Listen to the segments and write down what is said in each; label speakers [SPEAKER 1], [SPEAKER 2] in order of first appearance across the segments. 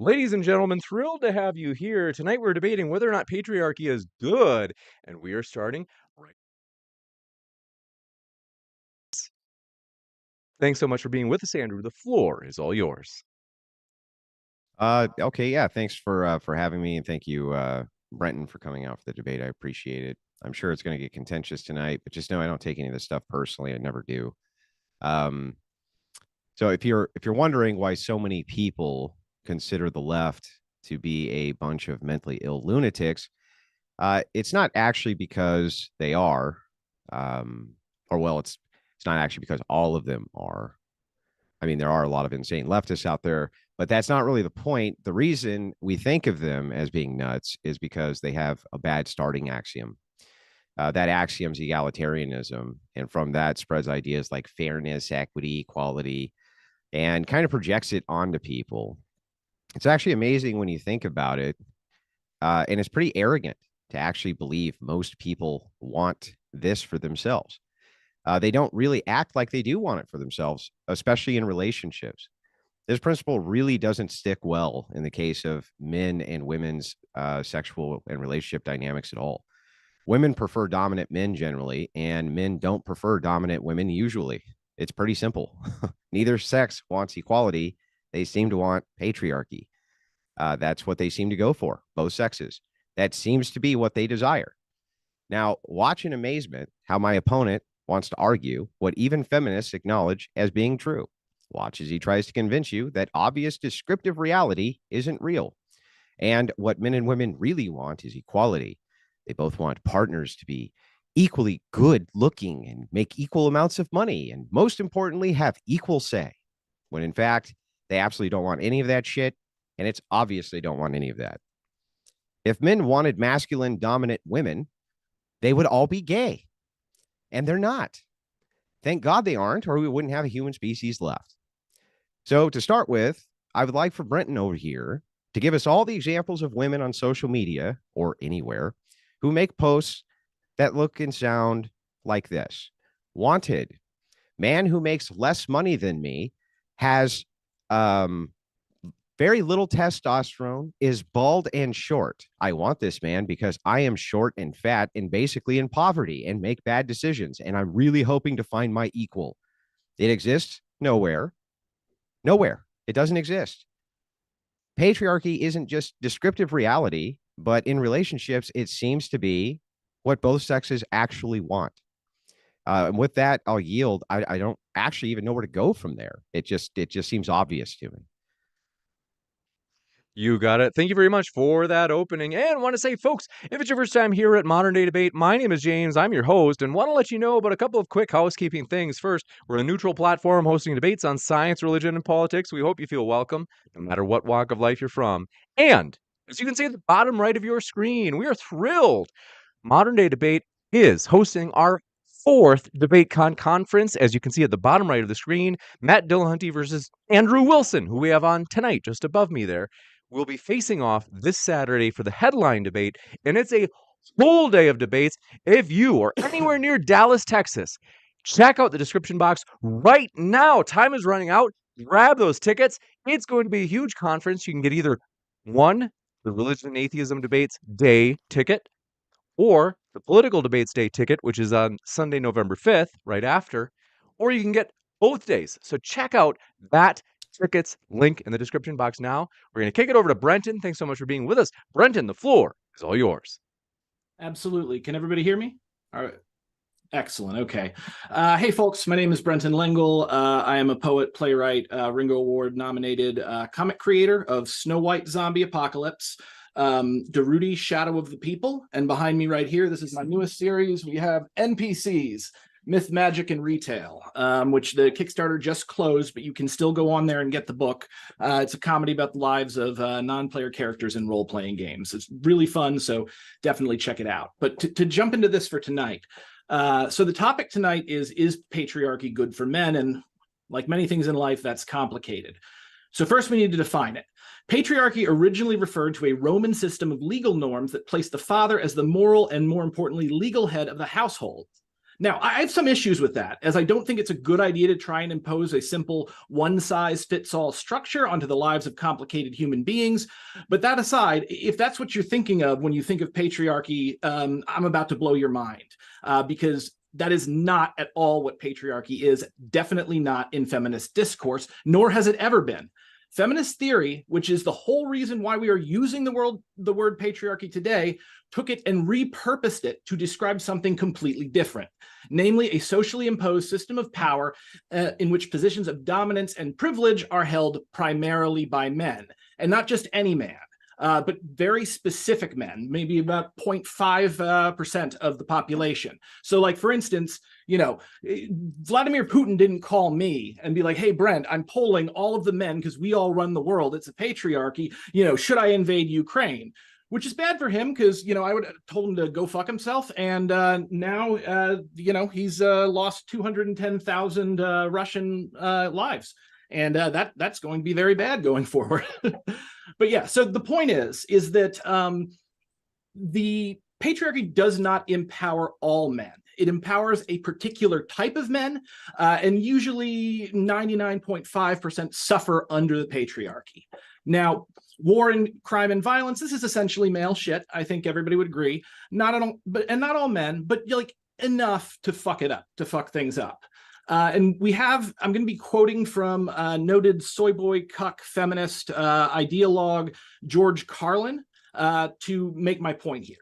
[SPEAKER 1] Ladies and gentlemen, thrilled to have you here. Tonight we're debating whether or not patriarchy is good, and we are starting right. Thanks so much for being with us, Andrew. The floor is all yours.
[SPEAKER 2] Okay, yeah. Thanks for having me, and thank you, Brenton, for coming out for the debate. I appreciate it. I'm sure it's going to get contentious tonight, but just know I don't take any of this stuff personally. I never do. Um, so if you're wondering why so many people consider the left to be a bunch of mentally ill lunatics, it's not actually because they are, um, or well, it's not actually because all of them are. I mean, there are a lot of insane leftists out there, but that's not really the point. The reason we think of them as being nuts is because they have a bad starting axiom. That axiom is egalitarianism. And from that spreads ideas like fairness, equity, equality, and kind of projects it onto people. It's actually amazing when you think about it. And it's pretty arrogant to actually believe most people want this for themselves. They don't really act like they do want it for themselves, especially in relationships. This principle really doesn't stick well in the case of men and women's sexual and relationship dynamics at all. Women prefer dominant men generally, and men don't prefer dominant women usually. It's pretty simple. Neither sex wants equality. They seem to want patriarchy. That's what they seem to go for, both sexes. That seems to be what they desire. Now, watch in amazement how my opponent wants to argue what even feminists acknowledge as being true. Watch as he tries to convince you that obvious descriptive reality isn't real. And what men and women really want is equality. They both want partners to be equally good looking and make equal amounts of money, and most importantly, have equal say. When in fact, they absolutely don't want any of that shit. And it's obvious they don't want any of that. If men wanted masculine dominant women, they would all be gay. And they're not. Thank God they aren't, or we wouldn't have a human species left. So, to start with, I would like for Brenton over here to give us all the examples of women on social media or anywhere who make posts that look and sound like this. Wanted, man who makes less money than me, has um, very little testosterone, is bald and short. I want this man because I am short and fat and basically in poverty and make bad decisions. And I'm really hoping to find my equal. It exists nowhere. Nowhere. It doesn't exist. Patriarchy isn't just descriptive reality, but in relationships, it seems to be what both sexes actually want. And with that, I'll yield. I don't actually even know where to go from there. It just seems obvious to me.
[SPEAKER 1] You got it. Thank you very much for that opening. And want to say, folks, if it's your first time here at Modern Day Debate, my name is James. I'm your host, and want to let you know about a couple of quick housekeeping things. First, we're a neutral platform hosting debates on science, religion, and politics. We hope you feel welcome, no matter what walk of life you're from. And as you can see at the bottom right of your screen, we are thrilled. Modern Day Debate is hosting our fourth DebateCon conference. As you can see at the bottom right of the screen, Matt Dillahunty versus Andrew Wilson, who we have on tonight, just above me there, will be facing off this Saturday for the headline debate. And it's a full day of debates. If you are anywhere near Dallas, Texas, check out the description box right now. Time is running out. Grab those tickets. It's going to be a huge conference. You can get either one, the Religion and Atheism Debates Day ticket, or the Political Debates Day ticket, which is on Sunday, November 5th, right after, or you can get both days. So check out that tickets link in the description box now. We're going to kick it over to Brenton. Thanks so much for being with us. Brenton, the floor is all yours.
[SPEAKER 3] Absolutely. Can everybody hear me? All right. Excellent. Okay. Hey, folks. My name is Brenton Lengel. I am a poet, playwright, Ringo Award nominated comic creator of Snow White Zombie Apocalypse, Darude Shadow of the People. And behind me right here, this is my newest series. We have NPCs, Myth, Magic, and Retail, which the Kickstarter just closed, but you can still go on there and get the book. It's a comedy about the lives of non-player characters in role-playing games. It's really fun, so definitely check it out. But to jump into this for tonight, so the topic tonight is patriarchy good for men? And like many things in life, that's complicated. So first we need to define it. Patriarchy originally referred to a Roman system of legal norms that placed the father as the moral and, more importantly, legal head of the household. Now, I have some issues with that, as I don't think it's a good idea to try and impose a simple one-size-fits-all structure onto the lives of complicated human beings. But that aside, if that's what you're thinking of when you think of patriarchy, I'm about to blow your mind, because that is not at all what patriarchy is, definitely not in feminist discourse, nor has it ever been. Feminist theory, which is the whole reason why we are using the word patriarchy today, took it and repurposed it to describe something completely different, namely a socially imposed system of power in which positions of dominance and privilege are held primarily by men, and not just any man. But very specific men, maybe about 0.5% of the population. So like, for instance, Vladimir Putin didn't call me and be like, hey, Brent, I'm polling all of the men because we all run the world. It's a patriarchy. Should I invade Ukraine? Which is bad for him because, I would have told him to go fuck himself. And now, he's lost 210,000 Russian lives. And that's going to be very bad going forward. But yeah, so the point is that the patriarchy does not empower all men. It empowers a particular type of men, and usually 99.5% suffer under the patriarchy. Now, war and crime and violence, this is essentially male shit. I think everybody would agree. Not all men, but like enough to fuck it up, to fuck things up. And I'm going to be quoting from noted soy boy cuck feminist ideologue George Carlin to make my point here.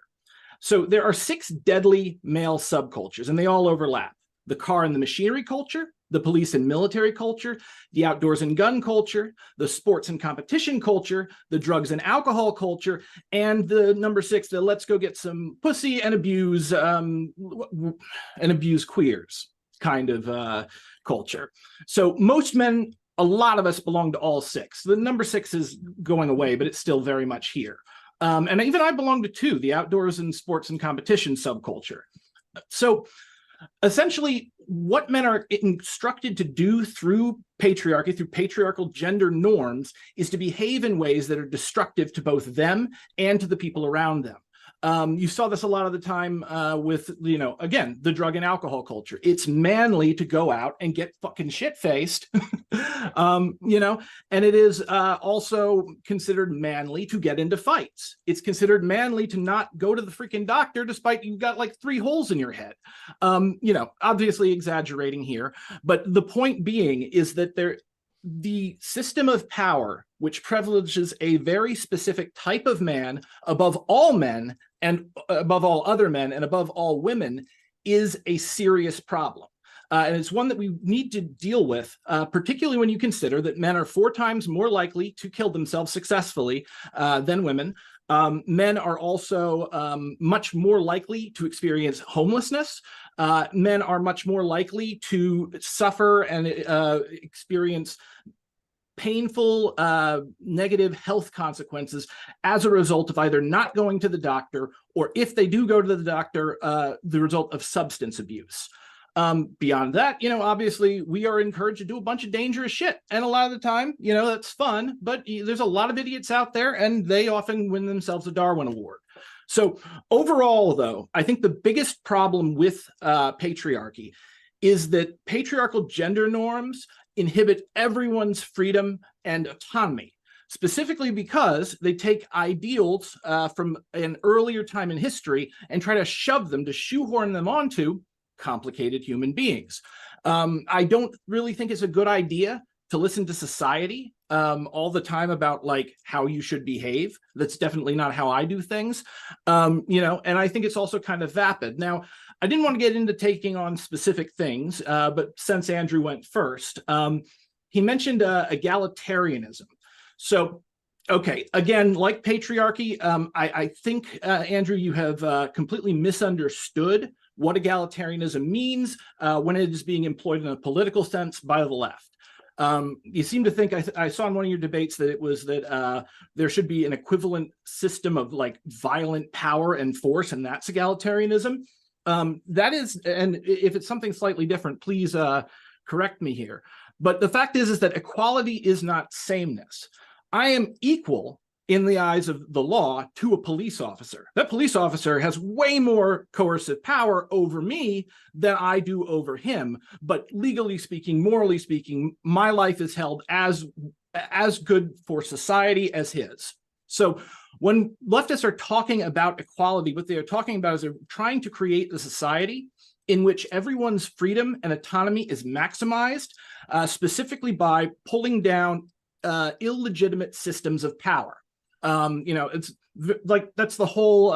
[SPEAKER 3] So there are 6 deadly male subcultures, and they all overlap: the car and the machinery culture, the police and military culture, the outdoors and gun culture, the sports and competition culture, the drugs and alcohol culture, and the number 6, the let's go get some pussy and abuse queers kind of culture. So most men, a lot of us belong to all 6. The number 6 is going away, but it's still very much here. And even I belong to 2, the outdoors and sports and competition subculture. So essentially, what men are instructed to do through patriarchy, through patriarchal gender norms, is to behave in ways that are destructive to both them and to the people around them. You saw this a lot of the time with, again, the drug and alcohol culture. It's manly to go out and get fucking shit-faced, and it is also considered manly to get into fights. It's considered manly to not go to the freaking doctor despite you've got like 3 holes in your head. Obviously exaggerating here, but the point being is that the system of power, which privileges a very specific type of man above all men and above all other men and above all women, is a serious problem. And it's one that we need to deal with, particularly when you consider that men are 4 times more likely to kill themselves successfully than women. Men are also much more likely to experience homelessness. Men are much more likely to suffer and experience painful negative health consequences as a result of either not going to the doctor, or if they do go to the doctor, the result of substance abuse. Beyond that, obviously we are encouraged to do a bunch of dangerous shit. And a lot of the time, that's fun, but there's a lot of idiots out there and they often win themselves a Darwin Award. So overall, though, I think the biggest problem with patriarchy is that patriarchal gender norms inhibit everyone's freedom and autonomy, specifically because they take ideals from an earlier time in history and try to shoehorn them onto complicated human beings. I don't really think it's a good idea to listen to society all the time about like how you should behave. That's definitely not how I do things. And I think it's also kind of vapid. Now, I didn't want to get into taking on specific things, but since Andrew went first, he mentioned egalitarianism. So, okay, again, like patriarchy, I think, Andrew, you have completely misunderstood what egalitarianism means when it is being employed in a political sense by the left. You seem to think, I saw in one of your debates that it was that there should be an equivalent system of like violent power and force, and that's egalitarianism. That is, and if it's something slightly different, please correct me here. But the fact is that equality is not sameness. I am equal in the eyes of the law to a police officer. That police officer has way more coercive power over me than I do over him. But legally speaking, morally speaking, my life is held as good for society as his. So when leftists are talking about equality, what they are talking about is they're trying to create a society in which everyone's freedom and autonomy is maximized, specifically by pulling down illegitimate systems of power. It's like that's the whole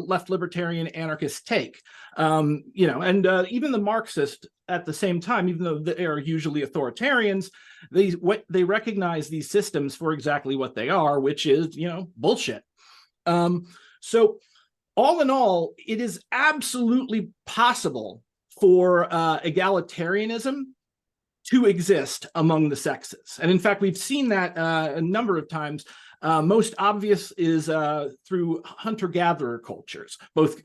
[SPEAKER 3] left libertarian anarchist take. And even the Marxists at the same time, even though they are usually authoritarians, they recognize these systems for exactly what they are, which is bullshit. So all in all, it is absolutely possible for egalitarianism to exist among the sexes. And in fact, we've seen that a number of times. Most obvious is through hunter-gatherer cultures, both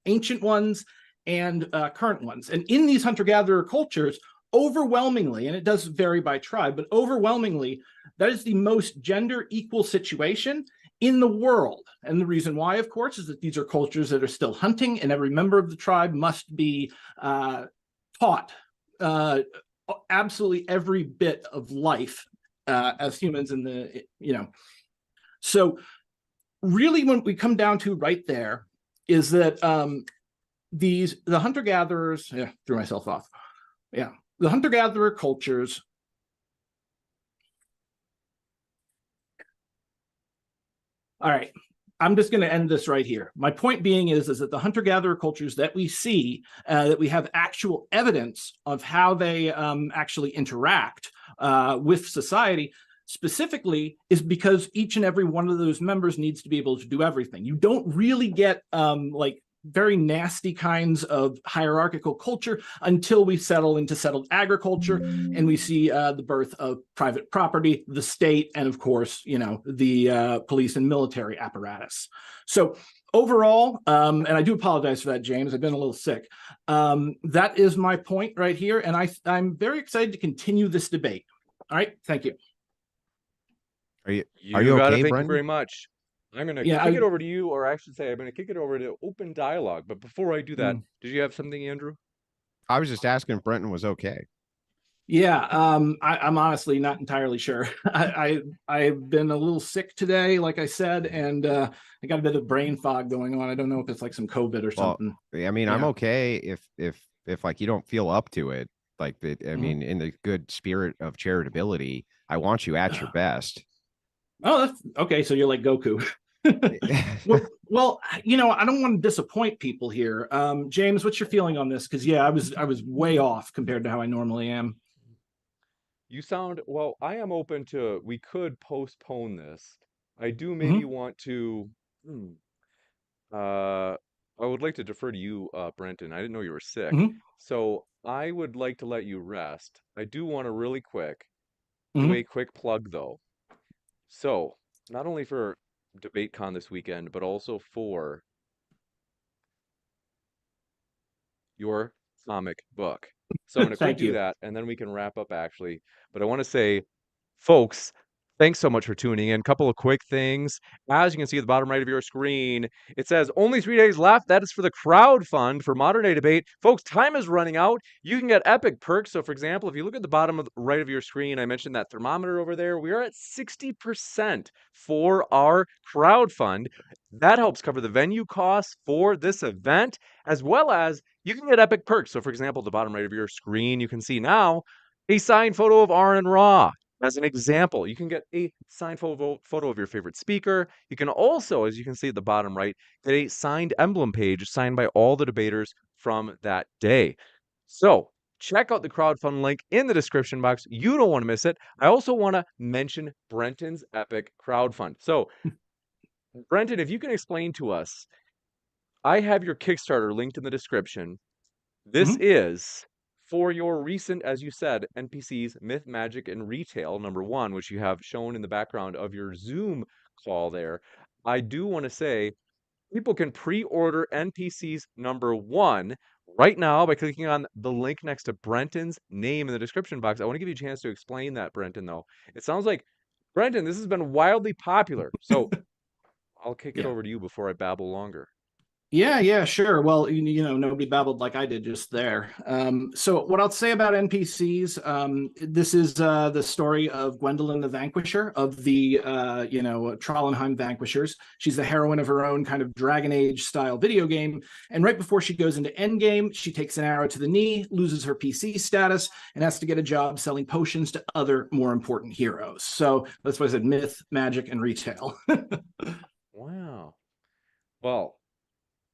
[SPEAKER 3] ancient ones and current ones. And in these hunter-gatherer cultures, overwhelmingly, and it does vary by tribe, but overwhelmingly, that is the most gender equal situation in the world. And the reason why, of course, is that these are cultures that are still hunting, and every member of the tribe must be taught absolutely every bit of life as humans in the, So really what we come down to right there is that the hunter-gatherers, threw myself off. Yeah, the hunter-gatherer cultures all right, I'm just going to end this right here. My point being is that the hunter-gatherer cultures that we see, that we have actual evidence of how they actually interact with society, specifically is because each and every one of those members needs to be able to do everything. You don't really get like very nasty kinds of hierarchical culture until we settle into settled agriculture and we see the birth of private property, the state, and of course, the police and military apparatus. So overall, and I do apologize for that, James, I've been a little sick. That is my point right here. And I'm very excited to continue this debate. All right, thank you.
[SPEAKER 2] Are you
[SPEAKER 1] got
[SPEAKER 2] okay,
[SPEAKER 1] it. Thank
[SPEAKER 2] Brendan?
[SPEAKER 1] you very much. I'm going to kick it over to you, or I should say, I'm going to kick it over to open dialogue. But before I do that, did you have something, Andrew?
[SPEAKER 2] I was just asking if Brenton was okay.
[SPEAKER 3] Yeah, I'm honestly not entirely sure. I've been a little sick today, like I said, and I got a bit of brain fog going on. I don't know if it's like some COVID or something.
[SPEAKER 2] I mean, I'm okay if like you don't feel up to it. Like I mean, in the good spirit of charitability, I want you at your best.
[SPEAKER 3] Oh, that's okay. So you're like Goku. well, I don't want to disappoint people here. James, what's your feeling on this? Because I was way off compared to how I normally am.
[SPEAKER 1] You sound well. I am open to. We could postpone this. I do maybe want to. I would like to defer to you, Brenton. I didn't know you were sick, so I would like to let you rest. I do want to really quick do a quick plug though. So, not only for DebateCon this weekend, but also for your comic book. So I'm going to quick do that, and then we can wrap up actually. But I want to say, folks, thanks so much for tuning in. Couple of quick things. As you can see at the bottom right of your screen, it says only 3 days left. That is for the crowd fund for Modern Day Debate. Folks, time is running out. You can get epic perks. So for example, if you look at the bottom of the right of your screen, I mentioned that thermometer over there. We are at 60% for our crowd fund. That helps cover the venue costs for this event, as well as you can get epic perks. So for example, the bottom right of your screen, you can see now a signed photo of Aaron Ra. As an example, you can get a signed photo of your favorite speaker. You can also, as you can see at the bottom right, get a signed emblem page signed by all the debaters from that day. So check out the crowdfund link in the description box. You don't want to miss it. I also want to mention Brenton's epic crowdfund. So Brenton, if you can explain to us, I have your Kickstarter linked in the description. This is for your recent, as you said, NPCs, Myth, Magic, and Retail, #1, which you have shown in the background of your Zoom call there. I do want to say people can pre-order NPCs #1 right now by clicking on the link next to Brenton's name in the description box. I want to give you a chance to explain that, Brenton, though. It sounds like Brenton, this has been wildly popular. So I'll kick it
[SPEAKER 3] Yeah.
[SPEAKER 1] over to you before I babble longer.
[SPEAKER 3] Yeah, sure. Well, nobody babbled like I did just there. So what I'll say about NPCs, this is the story of Gwendolyn the Vanquisher of the, Trollenheim Vanquishers. She's the heroine of her own kind of Dragon Age style video game. And right before she goes into endgame, she takes an arrow to the knee, loses her PC status, and has to get a job selling potions to other more important heroes. So that's why I said myth, magic, and retail.
[SPEAKER 1] Wow. Well,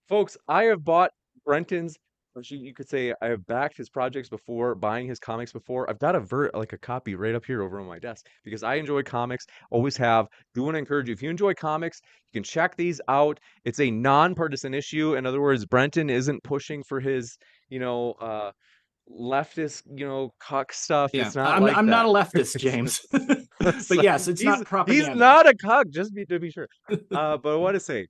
[SPEAKER 1] folks, I have bought Brenton's, or you could say I have backed his projects before, buying his comics before. I've got a copy right up here over on my desk because I enjoy comics, always have. Do want to encourage you, if you enjoy comics, you can check these out. It's a nonpartisan issue. In other words, Brenton isn't pushing for his, leftist, cuck stuff.
[SPEAKER 3] Yeah,
[SPEAKER 1] It's not like
[SPEAKER 3] I'm not
[SPEAKER 1] that.
[SPEAKER 3] a leftist, James.
[SPEAKER 1] It's
[SPEAKER 3] But
[SPEAKER 1] like,
[SPEAKER 3] yes, it's not
[SPEAKER 1] he's
[SPEAKER 3] propaganda.
[SPEAKER 1] not a cuck, to be sure. But I want to say,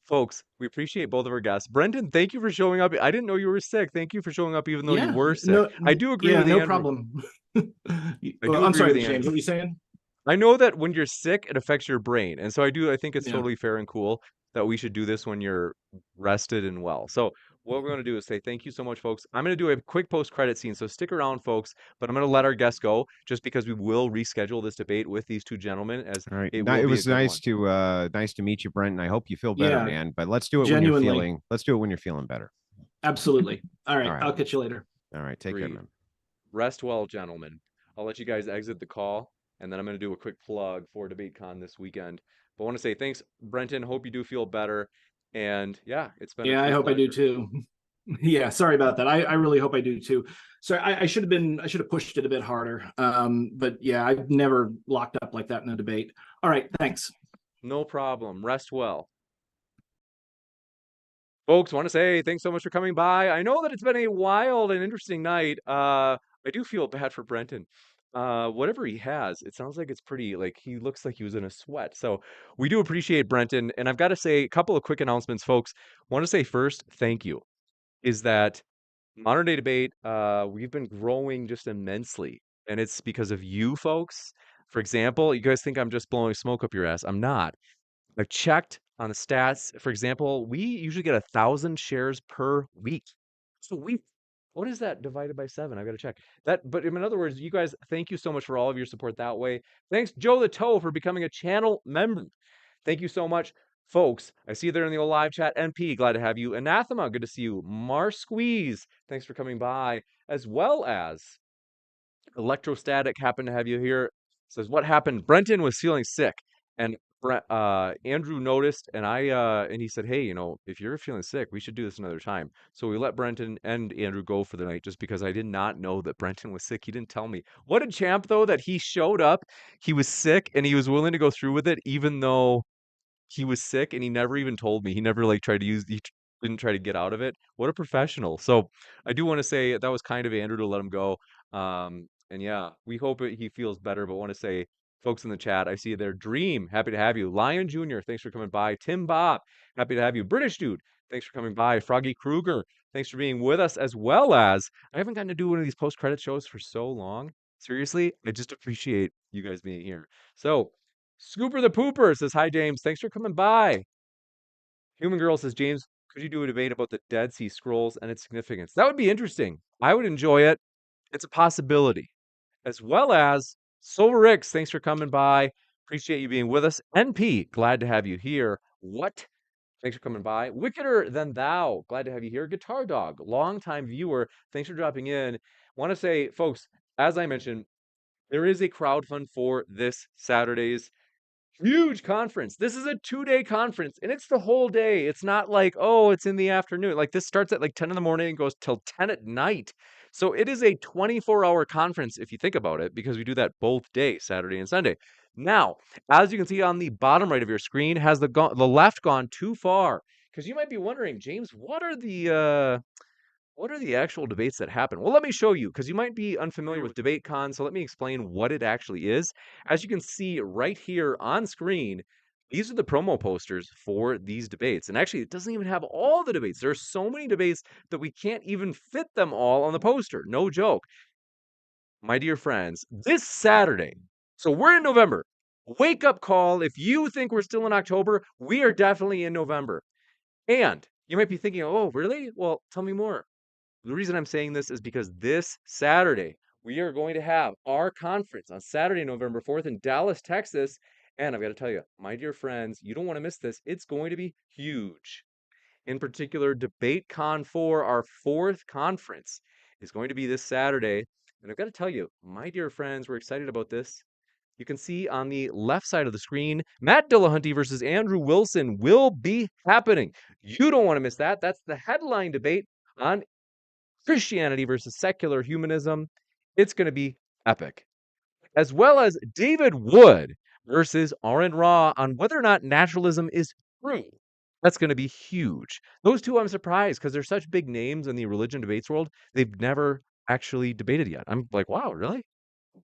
[SPEAKER 1] folks, we appreciate both of our guests. Brendan, thank you for showing up. I didn't know you were sick. Thank you for showing up even though you
[SPEAKER 3] Yeah,
[SPEAKER 1] were sick.
[SPEAKER 3] no,
[SPEAKER 1] I do agree
[SPEAKER 3] yeah,
[SPEAKER 1] with
[SPEAKER 3] no
[SPEAKER 1] Andrew.
[SPEAKER 3] problem.
[SPEAKER 1] I do
[SPEAKER 3] I'm
[SPEAKER 1] agree with
[SPEAKER 3] sorry, James.
[SPEAKER 1] Andrew.
[SPEAKER 3] What are you saying?
[SPEAKER 1] I know that when you're sick, it affects your brain. And so I think it's
[SPEAKER 3] Yeah,
[SPEAKER 1] totally fair and cool that we should do this when you're rested and well. So what we're going to do is say thank you so much, folks. I'm going to do a quick post-credit scene, so stick around, folks. But I'm going to let our guests go just because we will reschedule this debate with these two gentlemen, as
[SPEAKER 2] All right.
[SPEAKER 1] it will
[SPEAKER 2] It
[SPEAKER 1] be a
[SPEAKER 2] was
[SPEAKER 1] good one.
[SPEAKER 2] nice to meet you, Brent. And I hope you feel better,
[SPEAKER 3] yeah,
[SPEAKER 2] man. But let's do it when you're
[SPEAKER 3] genuinely,
[SPEAKER 2] feeling. Let's do it when you're feeling better.
[SPEAKER 3] absolutely. All
[SPEAKER 2] All
[SPEAKER 3] right,
[SPEAKER 2] right.
[SPEAKER 3] I'll catch you later.
[SPEAKER 2] All right. Take care,
[SPEAKER 1] Agreed.
[SPEAKER 2] man.
[SPEAKER 1] Rest well, gentlemen. I'll let you guys exit the call, and then I'm going to do a quick plug for DebateCon this weekend. But I want to say thanks, Brenton. Hope you do feel better. And yeah, it's been a
[SPEAKER 3] Yeah, I
[SPEAKER 1] true
[SPEAKER 3] hope I do
[SPEAKER 1] pleasure.
[SPEAKER 3] too. Yeah, sorry about that. I really hope I do too. So I should have pushed it a bit harder. But yeah, I've never locked up like that in a debate. All right, thanks.
[SPEAKER 1] No problem. Rest well. Folks, want to say thanks so much for coming by. I know that it's been a wild and interesting night. I do feel bad for Brenton. Whatever he has, it sounds like it's pretty, like he looks like he was in a sweat. So we do appreciate Brenton. And I've got to say a couple of quick announcements, folks. Want to say first, thank you. Is that Modern Day Debate, we've been growing just immensely, and it's because of you folks. For example, you guys think I'm just blowing smoke up your ass. I'm not. I've checked on the stats. For example, we usually get 1,000 shares per week. So what is that divided by 7? I've got to check that. But in other words, you guys, thank you so much for all of your support that way. Thanks, Joe the Toe, for becoming a channel member. Thank you so much, folks. I see you there in the old live chat. NP, glad to have you. Anathema, good to see you. Mar Squeeze, thanks for coming by, as well as Electrostatic, happened to have you here. Says what happened? Brenton was feeling sick, and Andrew noticed, and he said, "Hey, if you're feeling sick, we should do this another time." So we let Brenton and Andrew go for the night, just because I did not know that Brenton was sick. He didn't tell me. What a champ, though, that he showed up. He was sick, and he was willing to go through with it, even though he was sick, and he never even told me. He never like tried to didn't try to get out of it. What a professional. So I do want to say that was kind of Andrew to let him go. And yeah, we hope he feels better, but want to say, folks in the chat, I see you there. Dream, happy to have you. Lion Jr., thanks for coming by. Tim Bob, happy to have you. British Dude, thanks for coming by. Froggy Kruger, thanks for being with us, as well as I haven't gotten to do one of these post-credit shows for so long. Seriously, I just appreciate you guys being here. So Scooper the Pooper says, hi, James. Thanks for coming by. Human Girl says, James, could you do a debate about the Dead Sea Scrolls and its significance? That would be interesting. I would enjoy it. It's a possibility. As well as Silver Ricks, thanks for coming by. Appreciate you being with us. NP, glad to have you here. What? Thanks for coming by. Wickeder Than Thou, glad to have you here. Guitar Dog, longtime viewer, thanks for dropping in. Want to say, folks, as I mentioned, there is a crowdfund for this Saturday's huge conference. This is a 2-day conference, and it's the whole day. It's not like, oh, it's in the afternoon. Like this starts at like 10 in the morning and goes till 10 at night. So it is a 24-hour conference if you think about it, because we do that both days, Saturday and Sunday. Now, as you can see on the bottom right of your screen, has the left gone too far? Because you might be wondering, James, what are the actual debates that happen? Well, let me show you, because you might be unfamiliar with DebateCon, so let me explain what it actually is. As you can see right here on screen, these are the promo posters for these debates. And actually, it doesn't even have all the debates. There are so many debates that we can't even fit them all on the poster. No joke. My dear friends, this Saturday, so we're in November. wake up call. If you think we're still in October, we are definitely in November. And you might be thinking, oh, really? Well, tell me more. The reason I'm saying this is because this Saturday, we are going to have our conference on Saturday, November 4th in Dallas, Texas. And I've got to tell you, my dear friends, you don't want to miss this. It's going to be huge. In particular, DebateCon 4, our fourth conference, is going to be this Saturday. And I've got to tell you, my dear friends, we're excited about this. You can see on the left side of the screen, Matt Dillahunty versus Andrew Wilson will be happening. You don't want to miss that. That's the headline debate on Christianity versus secular humanism. It's going to be epic. As well as David Wood versus Aaron Ra on whether or not naturalism is true. That's going to be huge. Those two, I'm surprised because they're such big names in the religion debates world. They've never actually debated yet. I'm like, wow, really?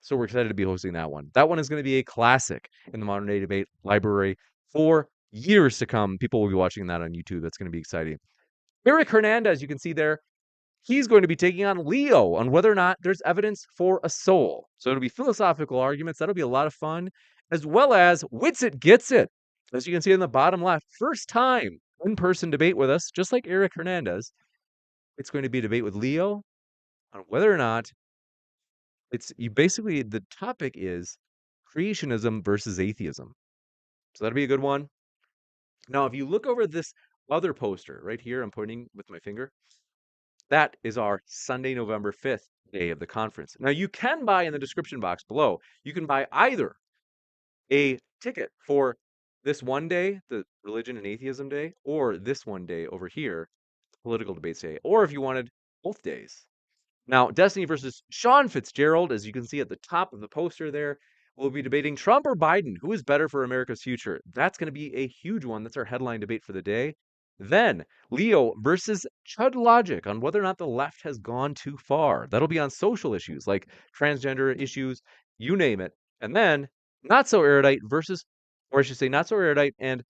[SPEAKER 1] So we're excited to be hosting that one. That one is going to be a classic in the modern day debate library for years to come. People will be watching that on YouTube. That's going to be exciting. Eric Hernandez, you can see there, he's going to be taking on Leo on whether or not there's evidence for a soul. So it'll be philosophical arguments. That'll be a lot of fun, as well as Wits It Gets It. As you can see in the bottom left, first time in-person debate with us, just like Eric Hernandez. It's going to be a debate with Leo on whether or not basically the topic is creationism versus atheism. So that'll be a good one. Now, if you look over this other poster right here, I'm pointing with my finger. That is our Sunday, November 5th day of the conference. Now, you can buy in the description box below, you can buy either a ticket for this one day, the religion and atheism day, or this one day over here, political debates day, or if you wanted both days. Now, Destiny versus Sean Fitzgerald, as you can see at the top of the poster there, will be debating Trump or Biden. Who is better for America's future? That's going to be a huge one. That's our headline debate for the day. Then, Leo versus Chud Logic on whether or not the left has gone too far. That'll be on social issues like transgender issues, you name it. And then, Not So Erudite versus, or I should say, Not So Erudite and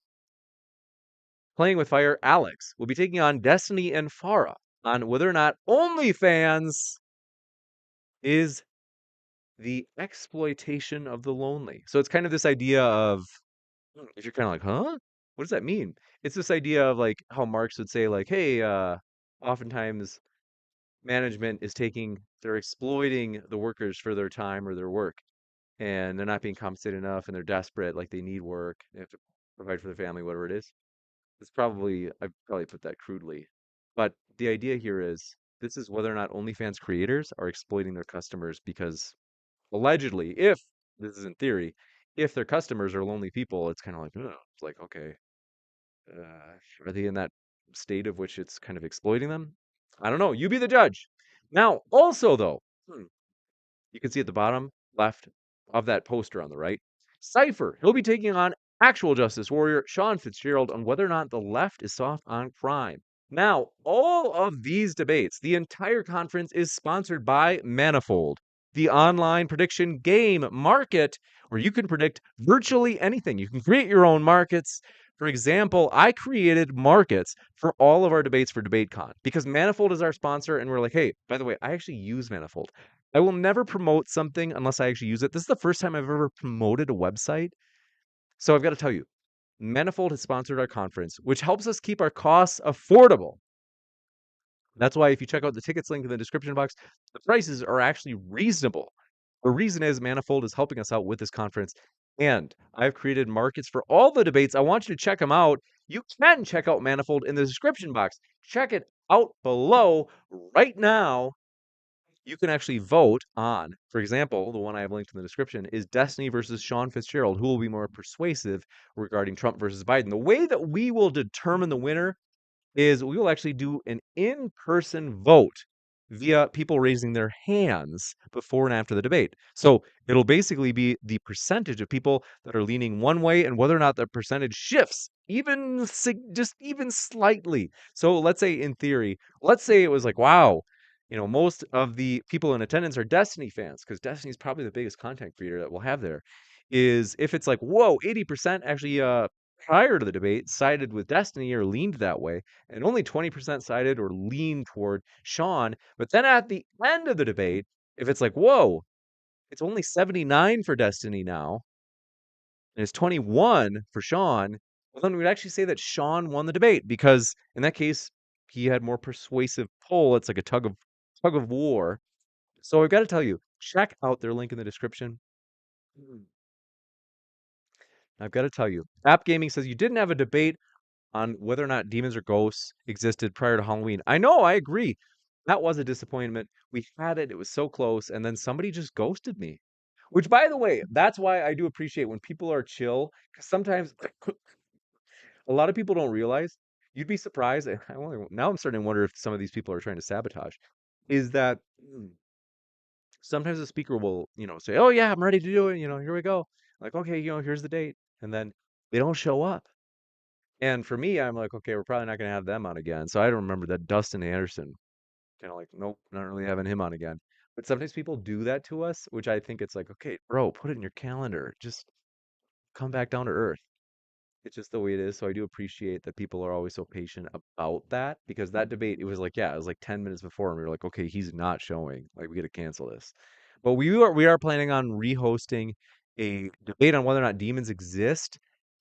[SPEAKER 1] Playing with Fire, Alex will be taking on Destiny and Farah on whether or not OnlyFans is the exploitation of the lonely. So it's kind of this idea of, if you're kind of like, huh? What does that mean? It's this idea of like how Marx would say, like, hey, oftentimes management is they're exploiting the workers for their time or their work, and they're not being compensated enough, and they're desperate, like they need work, they have to provide for their family, whatever it is. I've probably put that crudely, but the idea here is this is whether or not OnlyFans creators are exploiting their customers because allegedly, if this is in theory, if their customers are lonely people, it's kind of like, oh, it's like, okay, are they in that state of which it's kind of exploiting them? I don't know. You be the judge. Now, also though, you can see at the bottom left of that poster on the right, Cypher. He'll be taking on actual Justice Warrior Sean Fitzgerald on whether or not the left is soft on crime. Now, all of these debates, the entire conference is sponsored by Manifold, the online prediction game market where you can predict virtually anything. You can create your own markets. For example, I created markets for all of our debates for DebateCon because Manifold is our sponsor, and we're like, hey, by the way, I actually use Manifold. I will never promote something unless I actually use it. This is the first time I've ever promoted a website. So I've got to tell you, Manifold has sponsored our conference, which helps us keep our costs affordable. That's why if you check out the tickets link in the description box, the prices are actually reasonable. The reason is Manifold is helping us out with this conference. And I've created markets for all the debates. I want you to check them out. You can check out Manifold in the description box. Check it out below right now. You can actually vote on, for example, the one I have linked in the description is Destiny versus Sean Fitzgerald, who will be more persuasive regarding Trump versus Biden. The way that we will determine the winner is we will actually do an in-person vote via people raising their hands before and after the debate. So it'll basically be the percentage of people that are leaning one way and whether or not the percentage shifts just even slightly. So let's say in theory, let's say it was like, wow, most of the people in attendance are Destiny fans because Destiny is probably the biggest content creator that we'll have there. Is if it's like, whoa, 80% actually prior to the debate sided with Destiny or leaned that way, and only 20% sided or leaned toward Sean. But then at the end of the debate, if it's like, whoa, it's only 79 for Destiny now, and it's 21 for Sean, well, then we'd actually say that Sean won the debate because in that case, he had more persuasive pull. It's like a tug of war. So I've got to tell you, check out their link in the description. I've got to tell you, App Gaming says you didn't have a debate on whether or not demons or ghosts existed prior to Halloween. I know, I agree. That was a disappointment. We had it, it was so close, and then somebody just ghosted me. Which, by the way, that's why I do appreciate when people are chill, because sometimes a lot of people don't realize. You'd be surprised. Now I'm starting to wonder if some of these people are trying to sabotage. Is that sometimes the speaker will, say, "Oh yeah, I'm ready to do it. Here we go." Like, okay, here's the date, and then they don't show up. And for me, I'm like, okay, we're probably not going to have them on again. So I don't remember that Dustin Anderson, kind of like, nope, not really having him on again. But sometimes people do that to us, which I think it's like, okay, bro, put it in your calendar. Just come back down to earth. It's just the way it is. So I do appreciate that people are always so patient about that because that debate, it was like, yeah, it was like 10 minutes before, and we were like, okay, he's not showing. Like, we got to cancel this. But we are planning on rehosting a debate on whether or not demons exist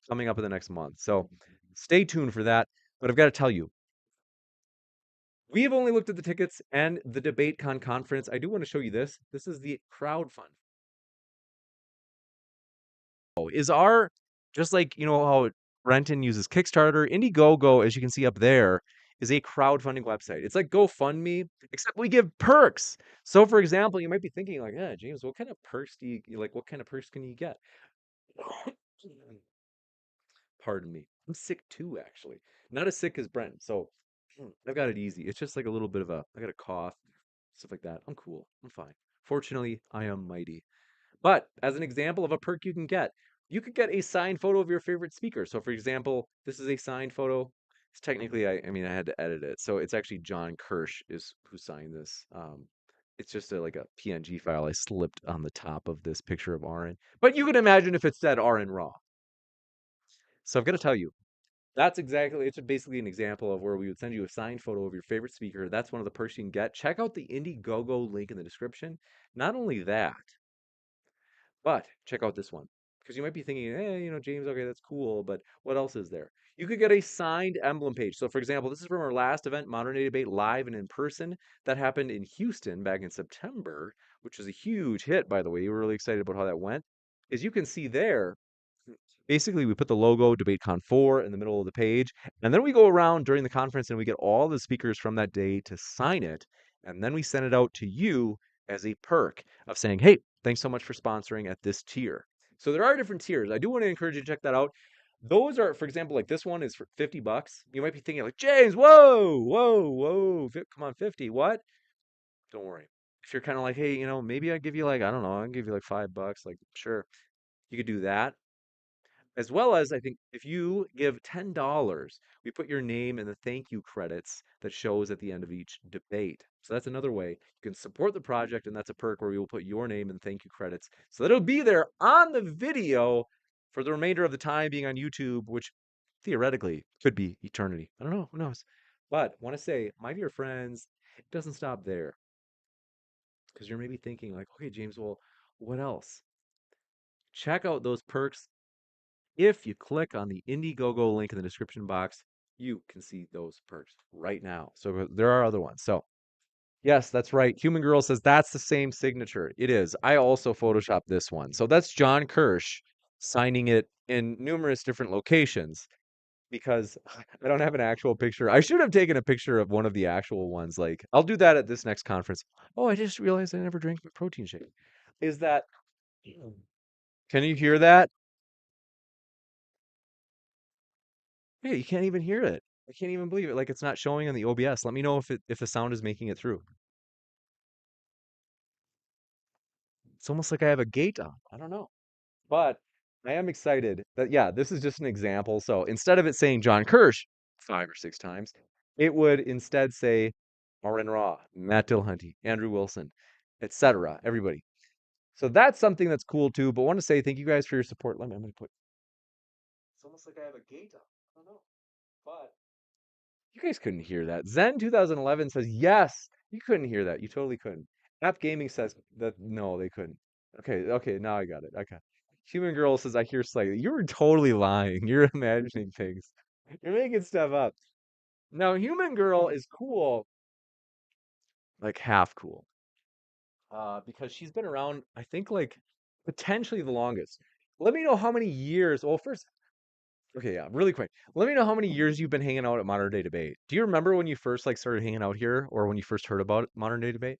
[SPEAKER 1] coming up in the next month. So stay tuned for that. But I've got to tell you, we have only looked at the tickets and the DebateCon conference. I do want to show you this. This is the crowdfund. Is our just like how Brenton uses Kickstarter, Indiegogo, as you can see up there, is a crowdfunding website. It's like GoFundMe, except we give perks. So, for example, you might be thinking like, "Yeah, James, what kind of perks do you like? What kind of perks can you get?" Pardon me. I'm sick too, actually. Not as sick as Brent. So I've got it easy. It's just like a little bit of I got a cough, stuff like that. I'm cool. I'm fine. Fortunately, I am mighty. But as an example of a perk you could get a signed photo of your favorite speaker. So, for example, this is a signed photo. It's technically, I mean, I had to edit it. So it's actually John Kirsch is who signed this. It's just like a PNG file I slipped on the top of this picture of Aaron. But you can imagine if it said Aaron Raw. So I've got to tell you, it's basically an example of where we would send you a signed photo of your favorite speaker. That's one of the perks you can get. Check out the Indiegogo link in the description. Not only that, but check out this one. Because you might be thinking, James, okay, that's cool, but what else is there? You could get a signed emblem page. So, for example, this is from our last event, Modern Day Debate, live and in person. That happened in Houston back in September, which was a huge hit, by the way. We were really excited about how that went. As you can see there, basically we put the logo DebateCon 4 in the middle of the page, and then we go around during the conference and we get all the speakers from that day to sign it, and then we send it out to you as a perk of saying, hey, thanks so much for sponsoring at this tier. So there are different tiers. I do want to encourage you to check that out. Those are, for example, like this one is for $50. You might be thinking like, James, whoa, whoa, whoa, come on, 50, what? Don't worry. If you're kind of like, hey, maybe I give you like, I don't know, I'll give you like $5, like, sure, you could do that. As well as I think if you give $10, we put your name in the thank you credits that shows at the end of each debate. So that's another way you can support the project, and that's a perk where we will put your name in thank you credits so that it'll be there on the video for the remainder of the time being on YouTube, which theoretically could be eternity. I don't know, who knows? But want to say, my dear friends, it doesn't stop there. Because you're maybe thinking like, okay, James, well, what else? Check out those perks. If you click on the Indiegogo link in the description box, you can see those perks right now. So there are other ones. So yes, that's right. Human Girl says that's the same signature. It is. I also photoshopped this one. So that's John Kirsch signing it in numerous different locations because I don't have an actual picture. I should have taken a picture of one of the actual ones. Like I'll do that at this next conference. Oh, I just realized I never drank my protein shake. Is that, can you hear that? Yeah, you can't even hear it. I can't even believe it. Like it's not showing on the OBS. Let me know if the sound is making it through. It's almost like I have a gate on. I don't know. But I am excited that yeah, this is just an example. So instead of it saying John Kirsch 5 or 6 times, it would instead say Marin Raw, Matt Dillhunty, Andrew Wilson, etc. Everybody. So that's something that's cool too. But want to say thank you guys for your support. I'm gonna put. It's almost like I have a gate on. I don't know. But you guys couldn't hear that. Zen 2011 says, yes, you couldn't hear that. You totally couldn't. App Gaming says that no, they couldn't. Okay, now I got it. Okay. Human Girl says, I hear slightly. You're totally lying. You're imagining things. You're making stuff up. Now, Human Girl is cool, like half cool, because she's been around, I think, like potentially the longest. Let me know how many years. Well, first, okay, yeah, really quick. Let me know how many years you've been hanging out at Modern Day Debate. Do you remember when you first like started hanging out here, or when you first heard about Modern Day Debate?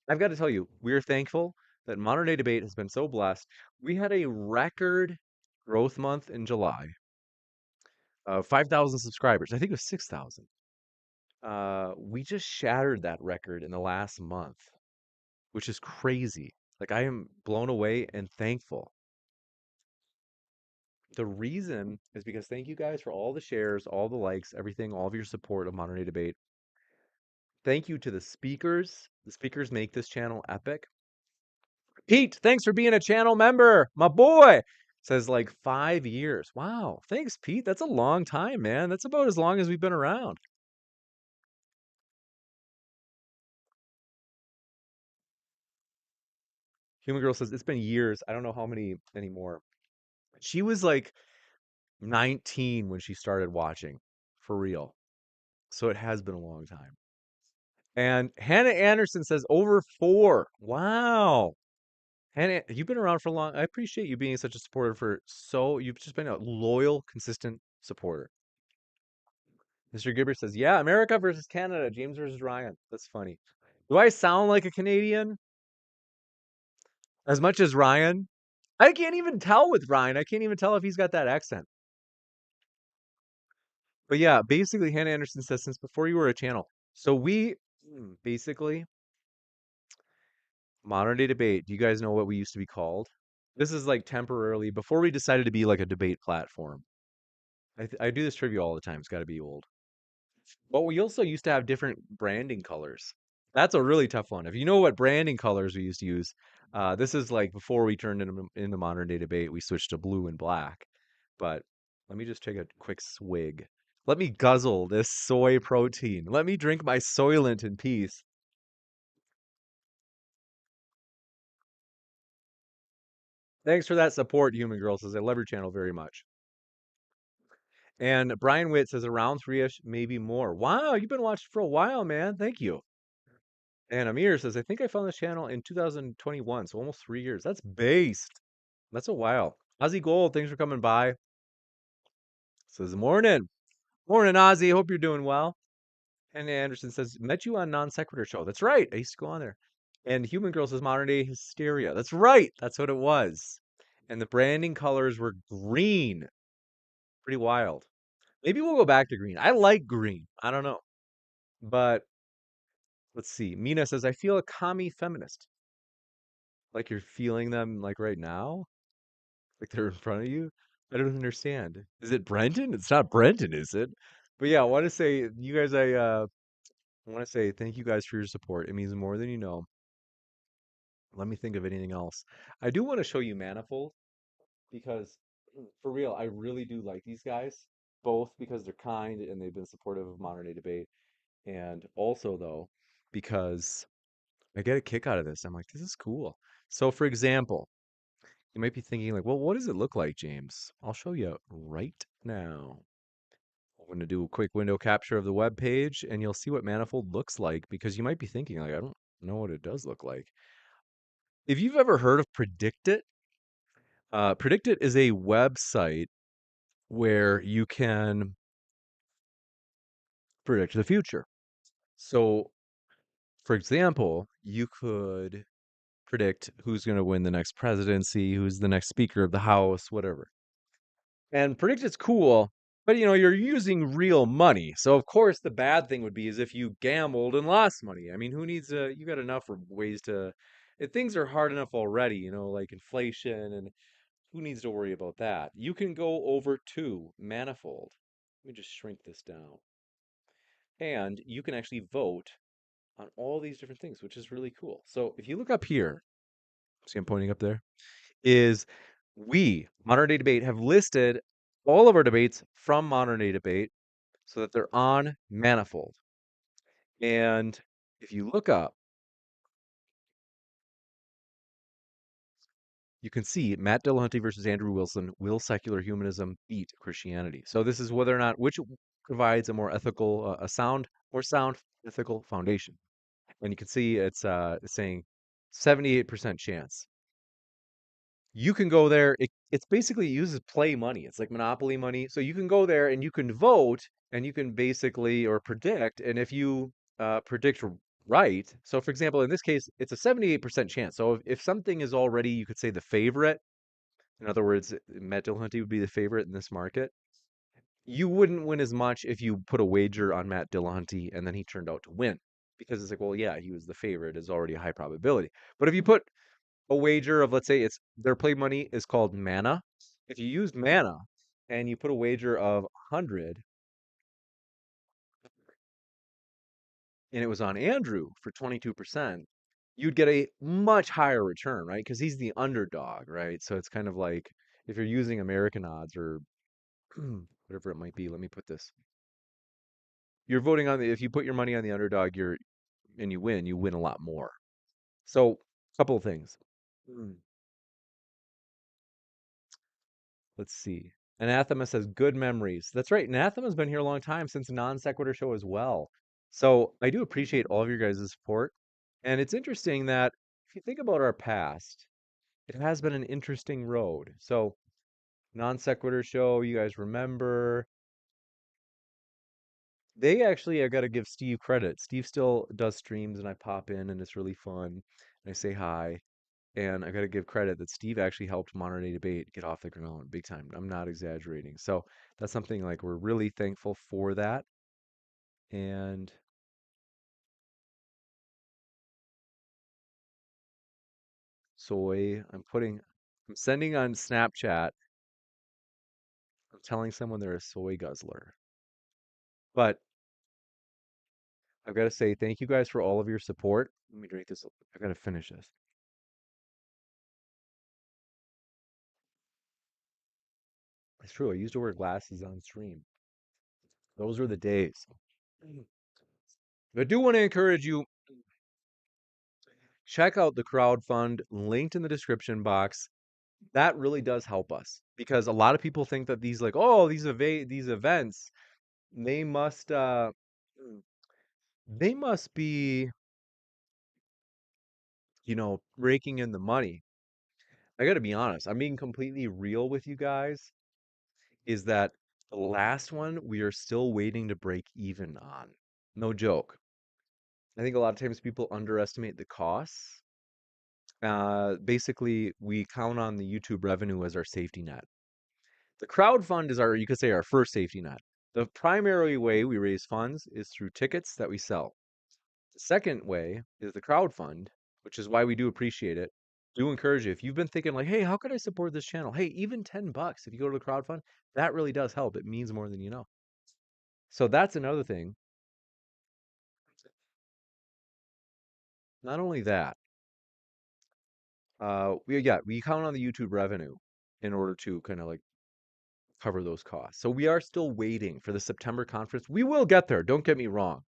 [SPEAKER 1] I've got to tell you, we're thankful that Modern Day Debate has been so blessed. We had a record growth month in July of 5,000 subscribers. I think it was 6,000. We just shattered that record in the last month, which is crazy. Like, I am blown away and thankful. The reason is because thank you guys for all the shares, all the likes, everything, all of your support of Modern Day Debate. Thank you to the speakers. The speakers make this channel epic. Pete, thanks for being a channel member. My boy says like 5 years. Wow. Thanks, Pete. That's a long time, man. That's about as long as we've been around. Human Girl says it's been years. I don't know how many anymore. She was like 19 when she started watching for real. So it has been a long time. And Hannah Anderson says over 4. Wow. Hannah, you've been around for long. I appreciate you being such a supporter you've just been a loyal, consistent supporter. Mr. Gibber says, yeah, America versus Canada, James versus Ryan. That's funny. Do I sound like a Canadian as much as Ryan? I can't even tell with Ryan. I can't even tell if he's got that accent. But yeah, basically, Hannah Anderson says, since before you were a channel. So basically, Modern Day Debate. Do you guys know what we used to be called? This is like temporarily before we decided to be like a debate platform. I do this trivia all the time. It's got to be old. But we also used to have different branding colors. That's a really tough one. If you know what branding colors we used to use, this is like before we turned into Modern Day Debate, we switched to blue and black. But let me just take a quick swig. Let me guzzle this soy protein. Let me drink my Soylent in peace. Thanks for that support, Human Girl says. I love your channel very much. And Brian Witt says around 3-ish, maybe more. Wow, you've been watching for a while, man. Thank you. And Amir says, I think I found this channel in 2021, so almost 3 years. That's based. That's a while. Ozzy Gold, thanks for coming by. Says, morning. Morning, Ozzy. Hope you're doing well. And Anderson says, met you on Non Sequitur Show. That's right. I used to go on there. And Human Girl says, modern day hysteria. That's right. That's what it was. And the branding colors were green. Pretty wild. Maybe we'll go back to green. I like green. I don't know. But let's see. Mina says, I feel a commie feminist. Like you're feeling them like right now? Like they're in front of you? I don't understand. Is it Brenton? It's not Brenton, is it? But yeah, I want to say you guys I want to say thank you guys for your support. It means more than you know. Let me think of anything else. I do want to show you Manifold because for real, I really do like these guys, both because they're kind and they've been supportive of modern day debate, and also though, because I get a kick out of this. I'm like, this is cool. So for example, you might be thinking like, well, what does it look like, James? I'll show you right now. I'm going to do a quick window capture of the web page and you'll see what Manifold looks like because you might be thinking like, I don't know what it does look like. If you've ever heard of Predict It, Predict It is a website where you can predict the future. So, for example, you could predict who's going to win the next presidency, who's the next speaker of the House, whatever. And predict it's cool, but you're using real money. So of course the bad thing would be is if you gambled and lost money. I mean, who needs you got enough ways to things are hard enough already, like inflation and who needs to worry about that? You can go over to Manifold. Let me just shrink this down. And you can actually vote on all these different things, which is really cool. So if you look up here, see I'm pointing up there, is we, Modern Day Debate, have listed all of our debates from Modern Day Debate so that they're on Manifold. And if you look up, you can see Matt Dillahunty versus Andrew Wilson. Will secular humanism beat Christianity? So this is whether or not which provides a more ethical, a sound, more sound ethical foundation. And you can see it's saying 78% chance. You can go there. It's basically it uses play money. It's like Monopoly money. So you can go there and you can vote and you can basically or predict. And if you predict right, so for example, in this case, it's a 78% chance. So if something is already, you could say the favorite. In other words, Matt Dillahunty would be the favorite in this market. You wouldn't win as much if you put a wager on Matt Dillahunty and then he turned out to win. Because it's like, well, yeah, he was the favorite. It's already a high probability. But if you put a wager of, let's say it's their play money is called mana. If you used mana and you put a wager of 100 and it was on Andrew for 22%, you'd get a much higher return, right? Because he's the underdog, right? So it's kind of like if you're using American odds or whatever it might be, let me put this. You're voting on the, if you put your money on the underdog, and you win a lot more. So, a couple of things. Hmm. Let's see. Anathema says good memories. That's right. Anathema's been here a long time since non sequitur show as well. So I do appreciate all of your guys' support. And it's interesting that if you think about our past, it has been an interesting road. So non sequitur show, you guys remember, they actually, I got to give Steve credit. Steve still does streams and I pop in and it's really fun. And I say hi. And I got to give credit that Steve actually helped Modern Day Debate get off the ground big time. I'm not exaggerating. So that's something like we're really thankful for that. And soy, I'm sending on Snapchat. I'm telling someone they're a soy guzzler. But I've got to say thank you guys for all of your support. Let me drink this. I got to finish this. It's true. I used to wear glasses on stream. Those were the days. I do want to encourage you, check out the crowdfund linked in the description box. That really does help us because a lot of people think that these like, oh, these events, they must they must be, raking in the money. I got to be honest. I'm being completely real with you guys, is that the last one we are still waiting to break even on. No joke. I think a lot of times people underestimate the costs. Basically, we count on the YouTube revenue as our safety net. The crowd fund is you could say, our first safety net. The primary way we raise funds is through tickets that we sell. The second way is the crowd fund, which is why we do appreciate it. Do encourage you. If you've been thinking like, hey, how could I support this channel? Hey, even $10 if you go to the crowd fund, that really does help. It means more than you know. So that's another thing. Not only that, we count on the YouTube revenue in order to kind of like cover those costs. So we are still waiting for the September conference. We will get there. Don't get me wrong.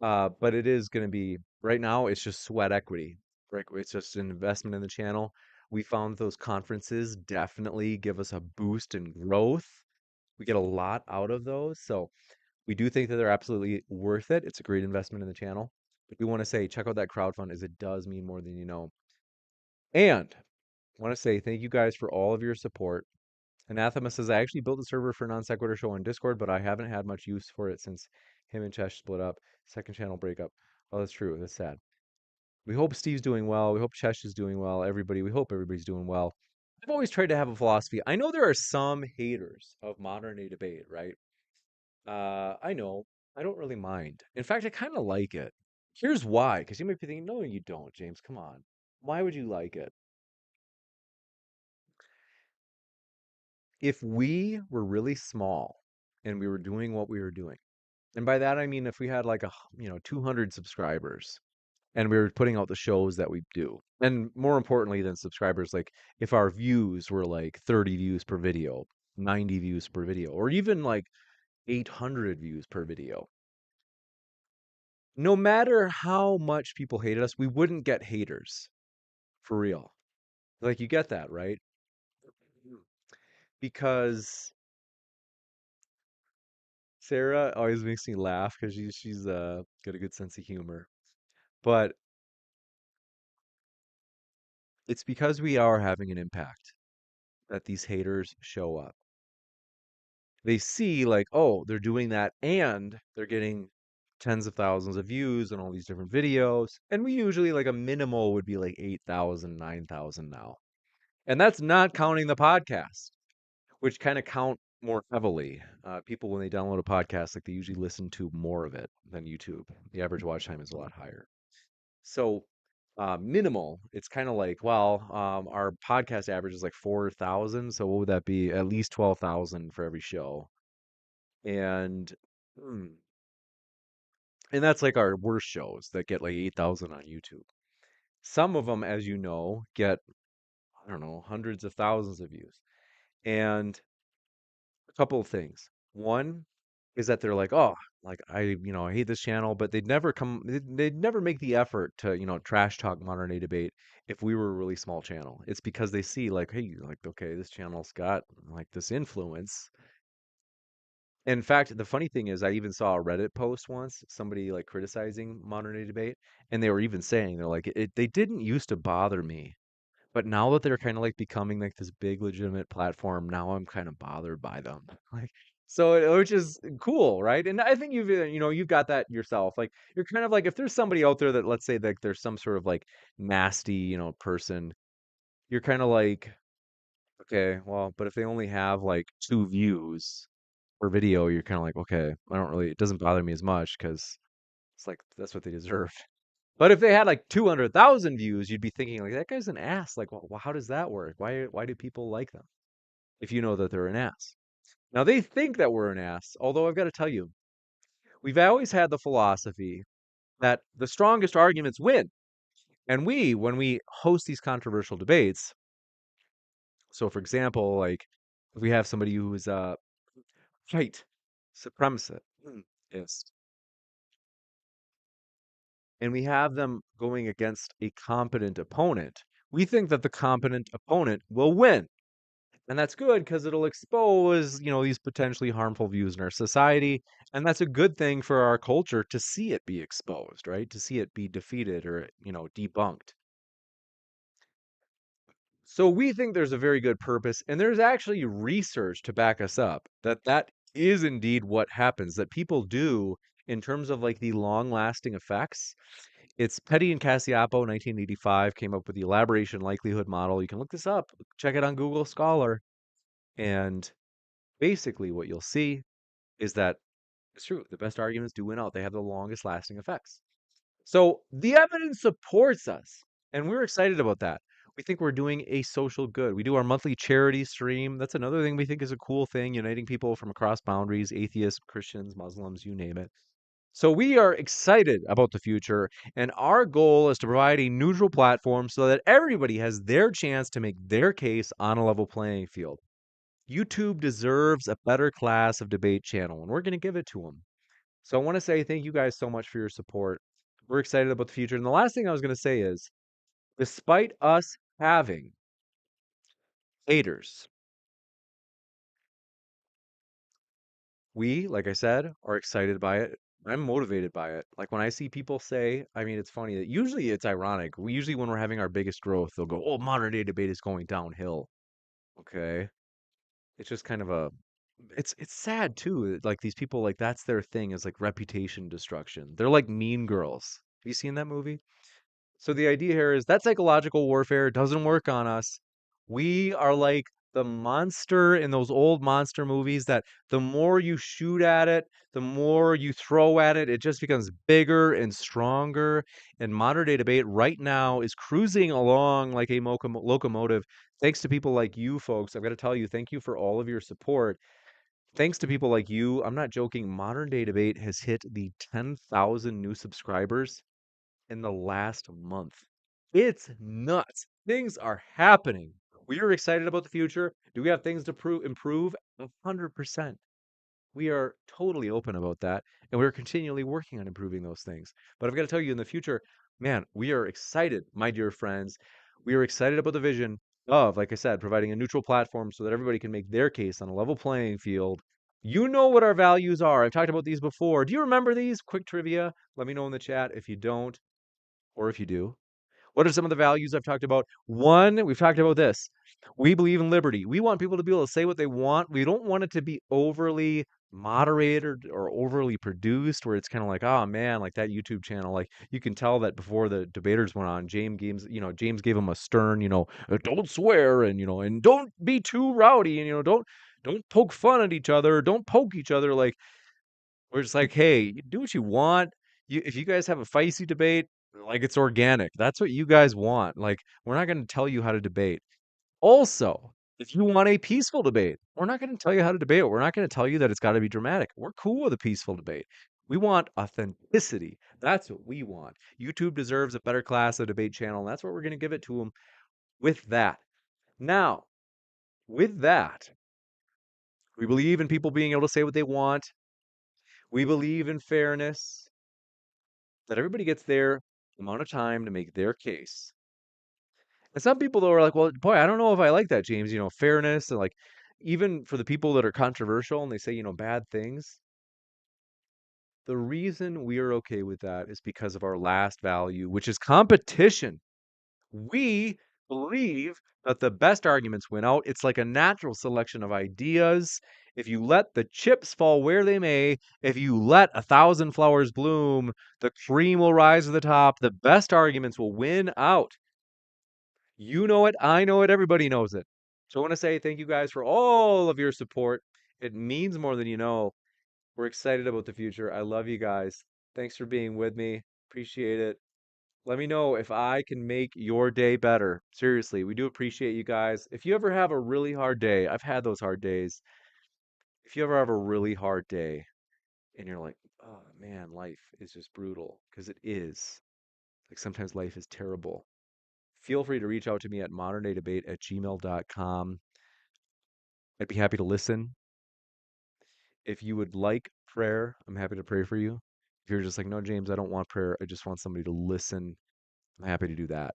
[SPEAKER 1] But it is going to be right now. It's just sweat equity, right? It's just an investment in the channel. We found those conferences definitely give us a boost in growth. We get a lot out of those, so we do think that they're absolutely worth it. It's a great investment in the channel. But we want to say check out that crowdfund, as it does mean more than you know. And I want to say thank you guys for all of your support. Anathema says, I actually built a server for Non Sequitur Show on Discord, but I haven't had much use for it since him and Chesh split up. Second channel breakup. Oh, that's true. That's sad. We hope Steve's doing well. We hope Chesh is doing well. We hope everybody's doing well. I've always tried to have a philosophy. I know there are some haters of modern day debate, right? I know. I don't really mind. In fact, I kind of like it. Here's why. Because you might be thinking, no, you don't, James. Come on. Why would you like it? If we were really small and we were doing what we were doing, and by that I mean if we had like 200 subscribers and we were putting out the shows that we do, and more importantly than subscribers, like if our views were like 30 views per video, 90 views per video, or even like 800 views per video, no matter how much people hated us, we wouldn't get haters for real. Like, you get that, right? Because Sarah always makes me laugh because she's got a good sense of humor. But it's because we are having an impact that these haters show up. They see like, oh, they're doing that and they're getting tens of thousands of views on all these different videos. And we usually like a minimal would be like 8,000, 9,000 now. And that's not counting the podcast, which kind of count more heavily. People, when they download a podcast, like they usually listen to more of it than YouTube. The average watch time is a lot higher. So, minimal, it's kind of like, well, our podcast average is like 4,000. So what would that be? At least 12,000 for every show. And mm, and that's like our worst shows that get like 8,000 on YouTube. Some of them, as you know, get, I don't know, hundreds of thousands of views. And a couple of things. One is that they're like, oh, like I hate this channel, but they'd never make the effort to, trash talk modern day debate if we were a really small channel. It's because they see like, hey, like, okay, this channel's got like this influence. In fact, the funny thing is, I even saw a Reddit post once, somebody like criticizing modern day debate, and they were even saying they're like, they didn't used to bother me, but now that they're kind of like becoming like this big legitimate platform, now I'm kind of bothered by them. Like, so which is cool, right? And I think you've got that yourself. Like, you're kind of like, if there's somebody out there that, let's say that there's some sort of like nasty, person, you're kind of like, okay, well, but if they only have like 2 views per video, you're kind of like, okay, it doesn't bother me as much because it's like that's what they deserve. But if they had like 200,000 views, you'd be thinking like that guy's an ass. Like, well, how does that work? Why do people like them if you know that they're an ass? Now they think that we're an ass, although I've got to tell you, we've always had the philosophy that the strongest arguments win. And when we host these controversial debates, so for example, like if we have somebody who is a white supremacist, yes, and we have them going against a competent opponent, we think that the competent opponent will win. And that's good because it'll expose, these potentially harmful views in our society. And that's a good thing for our culture to see it be exposed, right? To see it be defeated or, debunked. So we think there's a very good purpose, and there's actually research to back us up that that is indeed what happens, that people do in terms of like the long-lasting effects. It's Petty and Cassiapo, 1985, came up with the elaboration likelihood model. You can look this up, check it on Google Scholar, and basically what you'll see is that it's true. The best arguments do win out. They have the longest lasting effects. So the evidence supports us, and we're excited about that. We think we're doing a social good. We do our monthly charity stream. That's another thing we think is a cool thing, uniting people from across boundaries, atheists, Christians, Muslims, you name it. So we are excited about the future, and our goal is to provide a neutral platform so that everybody has their chance to make their case on a level playing field. YouTube deserves a better class of debate channel, and we're going to give it to them. So I want to say thank you guys so much for your support. We're excited about the future. And the last thing I was going to say is, despite us having haters, we, like I said, are excited by it. I'm motivated by it. Like when I see people say, I mean, it's funny that usually it's ironic. We usually, when we're having our biggest growth, they'll go, oh, modern day debate is going downhill. Okay. It's just kind of it's sad too. Like these people, like that's their thing is like reputation destruction. They're like Mean Girls. Have you seen that movie? So the idea here is that psychological warfare doesn't work on us. We are like the monster in those old monster movies that the more you shoot at it, the more you throw at it, it just becomes bigger and stronger. And modern day debate right now is cruising along like a locomotive. Thanks to people like you folks. I've got to tell you, thank you for all of your support. Thanks to people like you, I'm not joking, modern day debate has hit the 10,000 new subscribers in the last month. It's nuts. Things are happening. We are excited about the future. Do we have things to improve? 100%. We are totally open about that. And we're continually working on improving those things. But I've got to tell you, in the future, man, we are excited, my dear friends. We are excited about the vision. of, like I said, providing a neutral platform so that everybody can make their case on a level playing field. You know what our values are. I've talked about these before. Do you remember these? Quick trivia. Let me know in the chat if you don't or if you do. What are some of the values I've talked about? One, we've talked about this. We believe in liberty. We want people to be able to say what they want. We don't want it to be overly moderated or overly produced where it's kind of like, oh man, like that YouTube channel. Like you can tell that before the debaters went on, James gave them a stern, don't swear and and don't be too rowdy and don't poke fun at each other, don't poke each other. Like we're just like, hey, you do what you want. If you guys have a feisty debate, like it's organic. That's what you guys want. Like, we're not going to tell you how to debate. Also, if you want a peaceful debate, we're not going to tell you how to debate. We're not going to tell you that it's got to be dramatic. We're cool with a peaceful debate. We want authenticity. That's what we want. YouTube deserves a better class of debate channel, and that's what we're going to give it to them with that. Now, with that, we believe in people being able to say what they want. We believe in fairness, that everybody gets their amount of time to make their case. And some people though are like, well, boy, I don't know if I like that, James. Fairness and like even for the people that are controversial and they say, bad things. The reason we are okay with that is because of our last value, which is competition. We believe that the best arguments win out. It's like a natural selection of ideas. If you let the chips fall where they may, if you let 1,000 flowers bloom, the cream will rise to the top. The best arguments will win out. You know it. I know it. Everybody knows it. So I want to say thank you guys for all of your support. It means more than you know. We're excited about the future. I love you guys. Thanks for being with me. Appreciate it. Let me know if I can make your day better. Seriously, we do appreciate you guys. If you ever have a really hard day, I've had those hard days. If you ever have a really hard day and you're like, oh man, life is just brutal, because it is. Like sometimes life is terrible. Feel free to reach out to me at moderndaydebate@gmail.com. I'd be happy to listen. If you would like prayer, I'm happy to pray for you. If you're just like, no, James, I don't want prayer, I just want somebody to listen, I'm happy to do that.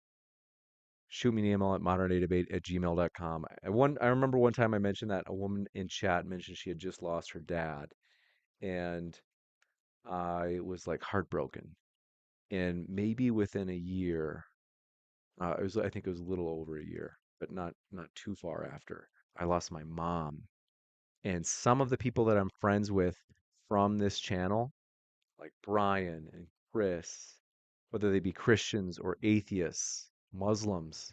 [SPEAKER 1] Shoot me an email at moderndaydebate@gmail.com. I remember one time I mentioned that a woman in chat mentioned she had just lost her dad, and I was like heartbroken. And maybe within a year, I think it was a little over a year, but not too far after, I lost my mom. And some of the people that I'm friends with from this channel, like Brian and Chris, whether they be Christians or atheists, Muslims,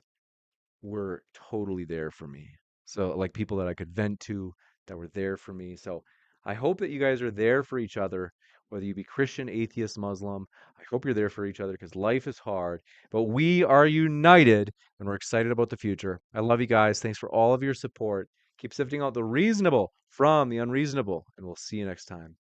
[SPEAKER 1] were totally there for me. So, like people that I could vent to that were there for me. So, I hope that you guys are there for each other, whether you be Christian, atheist, Muslim. I hope you're there for each other because life is hard, but we are united and we're excited about the future. I love you guys. Thanks for all of your support. Keep sifting out the reasonable from the unreasonable, and we'll see you next time.